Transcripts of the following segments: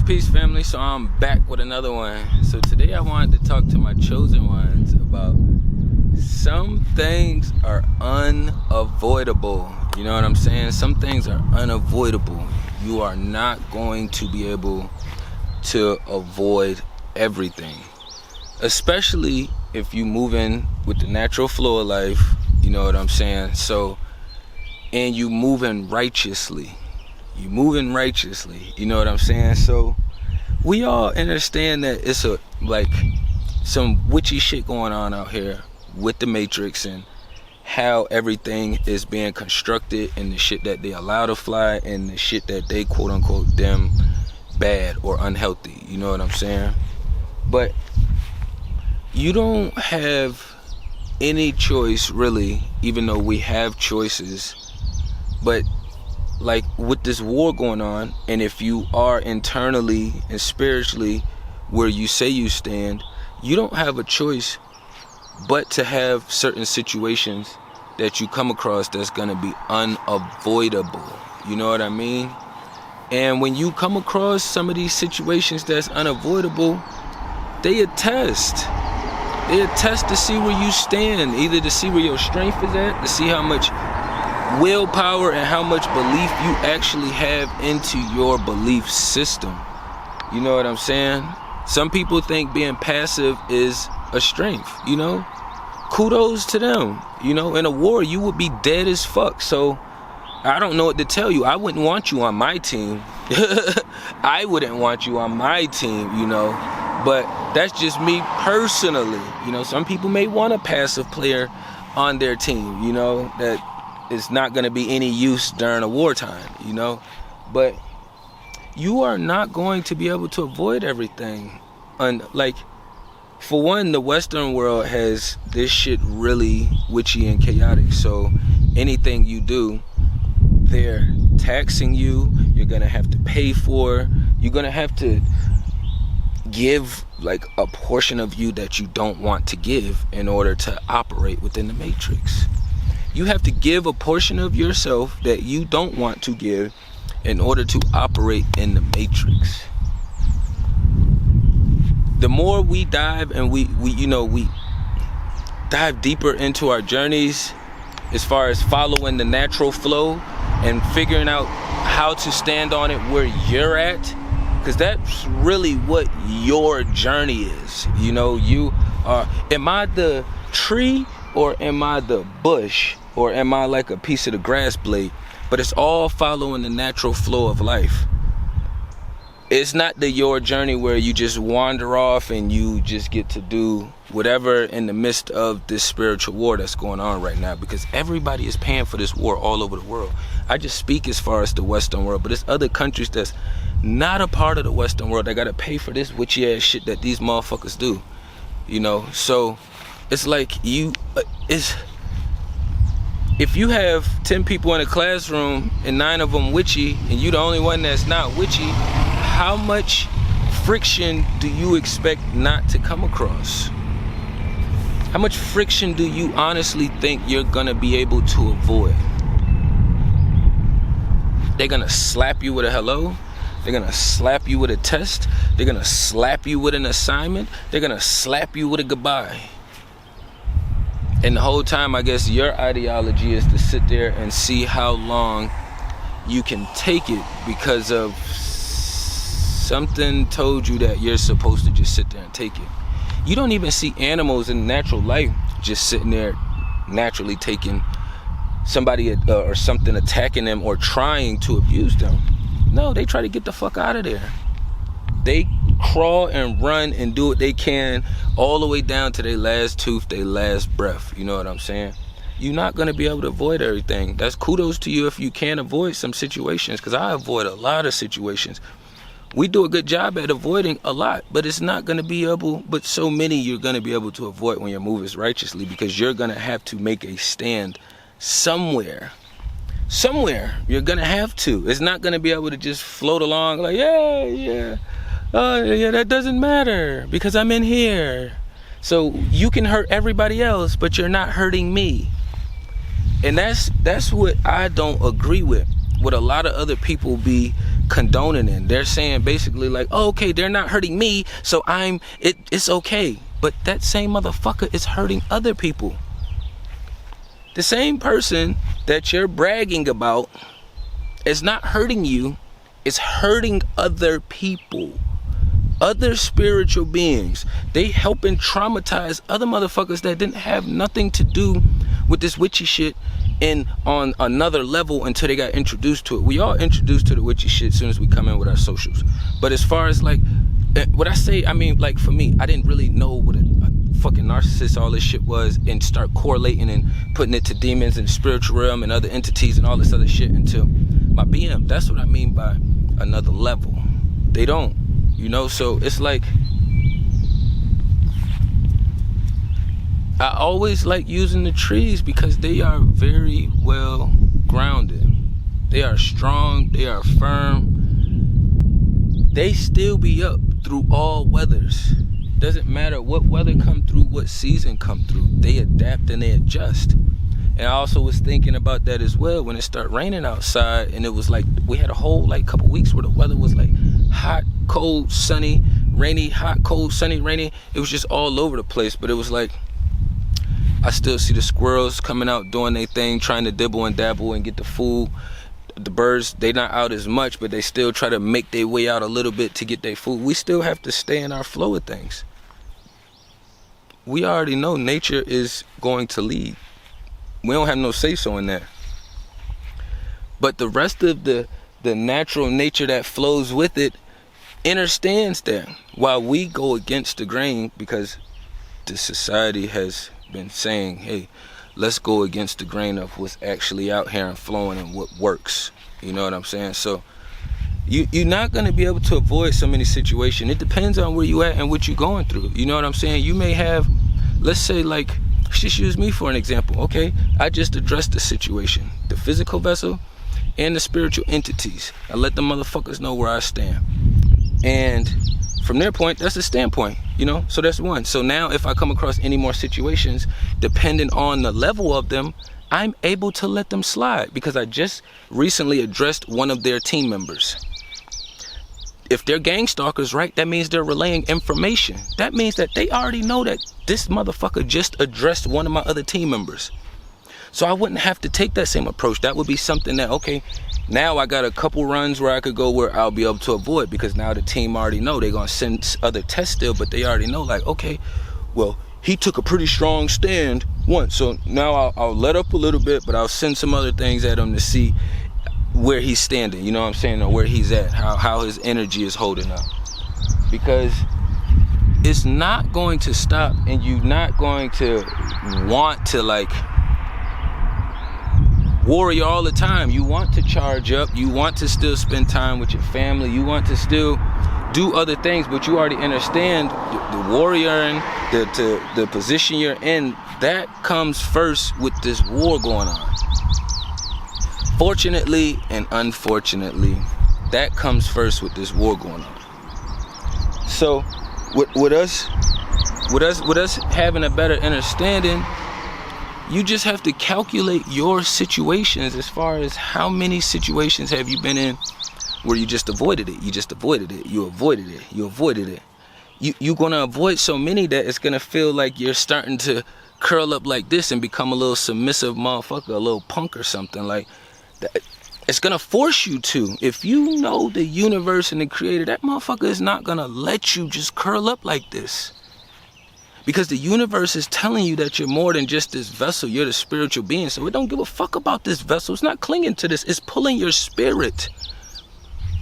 Peace family. So I'm back with another one. So today I wanted to talk to my chosen ones about some things are unavoidable. You know what I'm saying? Some things are unavoidable. You are not going to be able to avoid everything, especially if you move in with the natural flow of life. You know what I'm saying? So, and you moving righteously. You moving righteously, you know what I'm saying? So we all understand that it's some witchy shit going on out here with the Matrix and how everything is being constructed and the shit that they allow to fly and the shit that they quote unquote deem bad or unhealthy, you know what I'm saying? But you don't have any choice really, even though we have choices. But like with this war going on, and if you are internally and spiritually where you say you stand, you don't have a choice but to have certain situations that you come across that's gonna be unavoidable. You know what I mean? And when you come across some of these situations that's unavoidable, they attest to see where you stand, either to see where your strength is at, to see how much willpower and how much belief you actually have into your belief system. You know what I'm saying? Some people think being passive is a strength, you know? Kudos to them. You know, in a war you would be dead as fuck. So I don't know what to tell you. I wouldn't want you on my team. I wouldn't want you on my team, you know? But that's just me personally. You know, some people may want a passive player on their team, you know, that it's not going to be any use during a wartime, you know? But you are not going to be able to avoid everything. And like, for one, the Western world has this shit really witchy and chaotic. So anything you do, they're taxing you. You're going to have to pay for. You're going to have to give like a portion of you that you don't want to give in order to operate within the Matrix. You have to give a portion of yourself that you don't want to give in order to operate in the Matrix. The more we dive and we dive deeper into our journeys as far as following the natural flow and figuring out how to stand on it where you're at, because that's really what your journey is. You know, you are, am I the tree or am I the bush? Or am I like a piece of the grass blade? But it's all following the natural flow of life. It's not your journey where you just wander off and you just get to do whatever in the midst of this spiritual war that's going on right now, because everybody is paying for this war all over the world. I just speak as far as the Western world, but there's other countries that's not a part of the Western world that gotta pay for this witchy ass shit that these motherfuckers do. You know, so it's like if you have 10 people in a classroom and 9 of them witchy and you the only one that's not witchy, how much friction do you expect not to come across? How much friction do you honestly think you're gonna be able to avoid? They're gonna slap you with a hello. They're gonna slap you with a test. They're gonna slap you with an assignment. They're gonna slap you with a goodbye. And the whole time, I guess your ideology is to sit there and see how long you can take it because of something told you that you're supposed to just sit there and take it. You don't even see animals in natural life just sitting there naturally taking somebody or something attacking them or trying to abuse them. No, they try to get the fuck out of there. They crawl and run and do what they can all the way down to their last tooth, their last breath. You know what I'm saying? You're not going to be able to avoid everything. That's kudos to you if you can avoid some situations, because I avoid a lot of situations. We do a good job at avoiding a lot, but it's not going to be able, but so many you're going to be able to avoid when your move is righteously, because you're going to have to make a stand somewhere. Somewhere you're going to have to. It's not going to be able to just float along like, yeah, that doesn't matter because I'm in here. So you can hurt everybody else, but you're not hurting me. And that's what I don't agree with. What a lot of other people be condoning in. They're saying basically like, oh, okay, they're not hurting me, so it's okay. But that same motherfucker is hurting other people. The same person that you're bragging about is not hurting you, it's hurting other people. Other spiritual beings. They helping traumatize other motherfuckers that didn't have nothing to do with this witchy shit and on another level until they got introduced to it. We all introduced to the witchy shit as soon as we come in with our socials. But as far as like, what I say, I mean, like for me, I didn't really know what a fucking narcissist all this shit was and start correlating and putting it to demons and spiritual realm and other entities and all this other shit until my BM. That's what I mean by another level. They don't. You know, so it's like, I always like using the trees because they are very well grounded. They are strong, they are firm. They still be up through all weathers. Doesn't matter what weather come through, what season come through. They adapt and they adjust. And I also was thinking about that as well when it started raining outside, and it was like we had a whole like couple weeks where the weather was like hot, cold, sunny, rainy, hot, cold, sunny, rainy. It was just all over the place. But it was like I still see the squirrels coming out doing their thing, trying to dibble and dabble and get the food. The birds, they not out as much, but they still try to make their way out a little bit to get their food. We still have to stay in our flow of things. We already know nature is going to lead. We don't have no say-so in that. But the rest of the natural nature that flows with it understands that. While we go against the grain, because the society has been saying, hey, let's go against the grain of what's actually out here and flowing and what works. You know what I'm saying? So you're not going to be able to avoid so many situations. It depends on where you at and what you're going through. You know what I'm saying? You may have, let's say like, just use me for an example. Okay, I just addressed the situation, the physical vessel and the spiritual entities. I let the motherfuckers know where I stand, and from their point, that's the standpoint, you know. So that's one. So now if I come across any more situations, depending on the level of them, I'm able to let them slide because I just recently addressed one of their team members. If they're gang stalkers, right, that means they're relaying information. That means that they already know that this motherfucker just addressed one of my other team members. So I wouldn't have to take that same approach. That would be something that, okay, now I got a couple runs where I could go where I'll be able to avoid, because now the team already know they're going to send other tests still, but they already know like, okay, well, he took a pretty strong stand once. So now I'll let up a little bit, but I'll send some other things at him to see where he's standing, you know what I'm saying, or where he's at, how his energy is holding up. Because it's not going to stop, and you're not going to want to like warrior all the time. You want to charge up, you want to still spend time with your family, you want to still do other things, but you already understand the warrior and the position you're in, that comes first with this war going on. Fortunately and unfortunately, that comes first with this war going on. So with us having a better understanding, you just have to calculate your situations as far as how many situations have you been in where you just avoided it, you avoided it. You're going to avoid so many that it's going to feel like you're starting to curl up like this and become a little submissive motherfucker, a little punk or something like that. It's going to force you to. If you know the universe and the creator, that motherfucker is not going to let you just curl up like this. Because the universe is telling you that you're more than just this vessel. You're the spiritual being. So it don't give a fuck about this vessel. It's not clinging to this. It's pulling your spirit.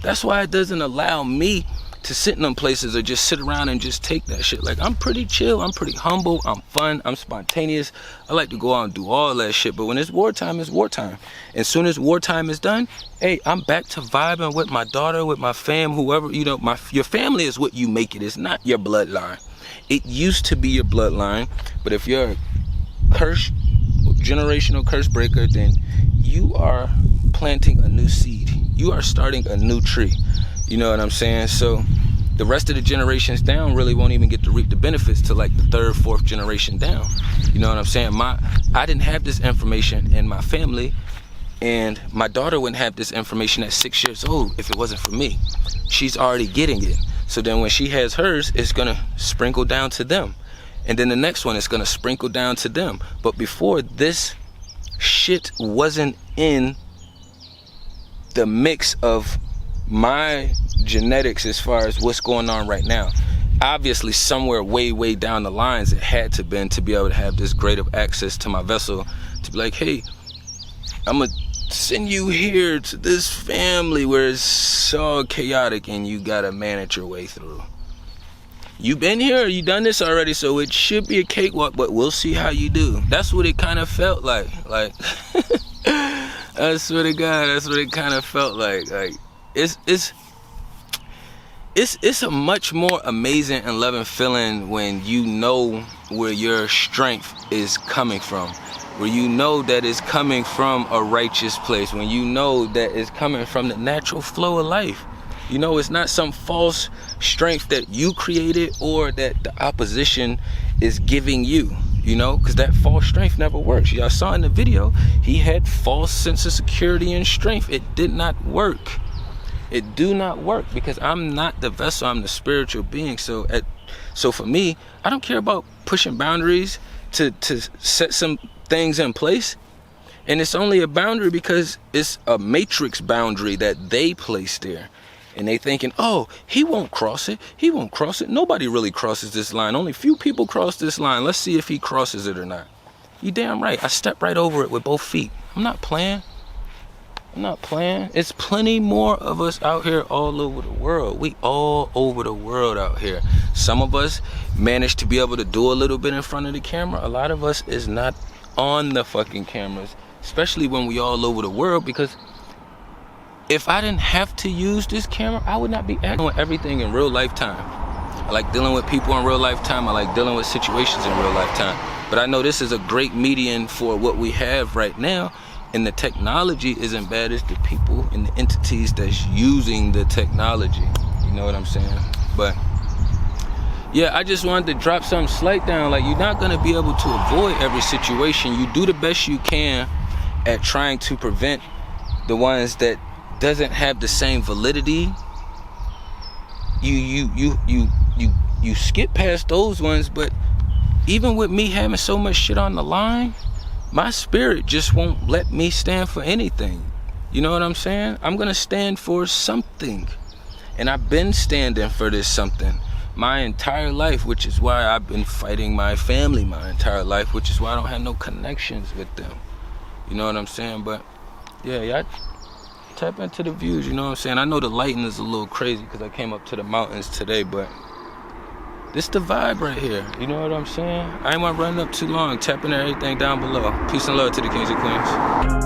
That's why it doesn't allow me to sit in them places or just sit around and just take that shit. Like, I'm pretty chill. I'm pretty humble. I'm fun. I'm spontaneous. I like to go out and do all that shit. But when it's wartime, it's wartime. As soon as wartime is done, hey, I'm back to vibing with my daughter, with my fam, whoever, you know, your family is what you make it. It's not your bloodline. It used to be your bloodline, but if you're a generational curse breaker, then you are planting a new seed. You are starting a new tree. You know what I'm saying? So the rest of the generations down really won't even get to reap the benefits to like the 3rd, 4th generation down. You know what I'm saying? I didn't have this information in my family, and my daughter wouldn't have this information at 6 years old if it wasn't for me. She's already getting it. So then when she has hers, it's gonna sprinkle down to them. And then the next one is gonna sprinkle down to them. But before, this shit wasn't in the mix of my genetics as far as what's going on right now. Obviously, somewhere way down the lines, it had to been to be able to have this greater access to my vessel, to be like, hey, I'm gonna send you here to this family where it's so chaotic and you gotta manage your way through. You been here, you done this already, so it should be a cakewalk, but we'll see how you do. That's what it kind of felt like. I swear to God, that's what it kind of felt like. Like, it's a much more amazing and loving feeling when you know where your strength is coming from, where you know that it's coming from a righteous place, when you know that it's coming from the natural flow of life. You know, it's not some false strength that you created or that the opposition is giving you, you know, because that false strength never works. Y'all saw in the video, he had false sense of security and strength. It did not work. It do not work, because I'm not the vessel, I'm the spiritual being. So for me, I don't care about pushing boundaries to set some things in place. And it's only a boundary because it's a matrix boundary that they placed there. And they thinking, oh, he won't cross it. He won't cross it. Nobody really crosses this line. Only few people cross this line. Let's see if he crosses it or not. You damn right. I stepped right over it with both feet. I'm not playing. I'm not playing. It's plenty more of us out here all over the world. We all over the world out here. Some of us manage to be able to do a little bit in front of the camera. A lot of us is not on the fucking cameras, especially when we all over the world, because if I didn't have to use this camera, I would not be acting with everything in real life time. I like dealing with people in real life time. I like dealing with situations in real life time. But I know this is a great medium for what we have right now. And the technology isn't bad. It's the people and the entities that's using the technology. You know what I'm saying? But yeah, I just wanted to drop something slight down. Like, you're not going to be able to avoid every situation. You do the best you can at trying to prevent the ones that doesn't have the same validity. You skip past those ones. But even with me having so much shit on the line, my spirit just won't let me stand for anything. You know what I'm saying? I'm gonna stand for something, and I've been standing for this something my entire life, which is why I've been fighting my family my entire life, which is why I don't have no connections with them. You know what I'm saying? But yeah, y'all tap into the views. You know what I'm saying? I know the lighting is a little crazy because I came up to the mountains today, but this the vibe right here. You know what I'm saying? I ain't want to run up too long. Tapping everything down below. Peace and love to the kings and queens.